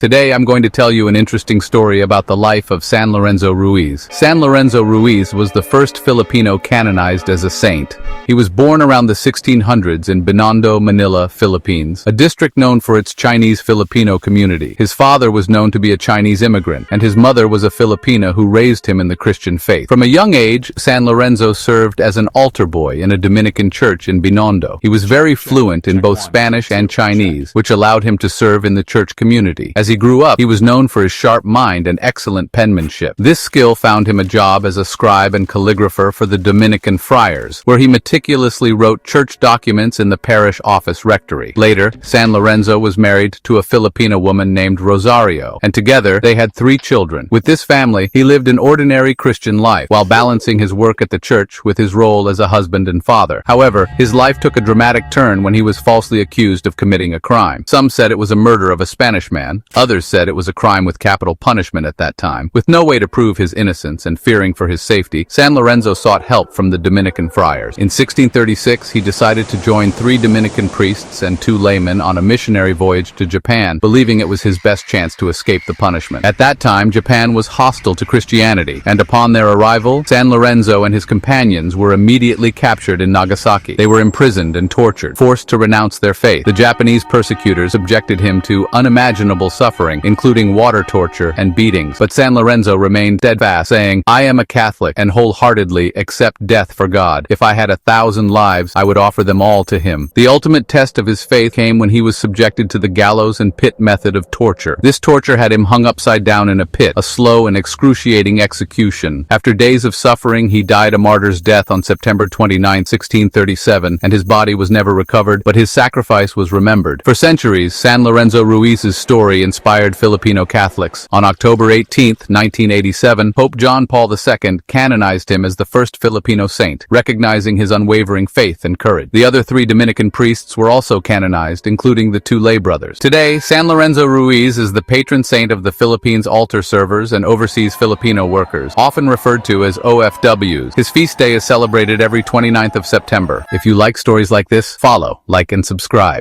Today I'm going to tell you an interesting story about the life of San Lorenzo Ruiz. San Lorenzo Ruiz was the first Filipino canonized as a saint. He was born around the 1600s in Binondo, Manila, Philippines, a district known for its Chinese Filipino community. His father was known to be a Chinese immigrant, and his mother was a Filipina who raised him in the Christian faith. From a young age, San Lorenzo served as an altar boy in a Dominican church in Binondo. He was very fluent in both Spanish and Chinese, which allowed him to serve in the church community. As he grew up, he was known for his sharp mind and excellent penmanship. This skill found him a job as a scribe and calligrapher for the Dominican friars, where he meticulously wrote church documents in the parish office rectory. Later, San Lorenzo was married to a Filipina woman named Rosario, and together they had 3 children. With this family, he lived an ordinary Christian life, while balancing his work at the church with his role as a husband and father. However, his life took a dramatic turn when he was falsely accused of committing a crime. Some said it was a murder of a Spanish man. Others said it was a crime with capital punishment at that time. With no way to prove his innocence and fearing for his safety, San Lorenzo sought help from the Dominican friars. In 1636, he decided to join 3 Dominican priests and 2 laymen on a missionary voyage to Japan, believing it was his best chance to escape the punishment. At that time, Japan was hostile to Christianity, and upon their arrival, San Lorenzo and his companions were immediately captured in Nagasaki. They were imprisoned and tortured, forced to renounce their faith. The Japanese persecutors subjected him to unimaginable suffering, including water torture and beatings, but San Lorenzo remained steadfast, saying, "I am a Catholic and wholeheartedly accept death for God. If I had 1,000 lives, I would offer them all to him." The ultimate test of his faith came when he was subjected to the gallows and pit method of torture. This torture had him hung upside down in a pit, a slow and excruciating execution. After days of suffering, he died a martyr's death on September 29, 1637, and his body was never recovered, but his sacrifice was remembered. For centuries, San Lorenzo Ruiz's story inspired Filipino Catholics. On October 18, 1987, Pope John Paul II canonized him as the first Filipino saint, recognizing his unwavering faith and courage. The other 3 Dominican priests were also canonized, including the 2 lay brothers. Today, San Lorenzo Ruiz is the patron saint of the Philippines altar servers and overseas Filipino workers, often referred to as OFWs. His feast day is celebrated every 29th of September. If you like stories like this, follow, like, and subscribe.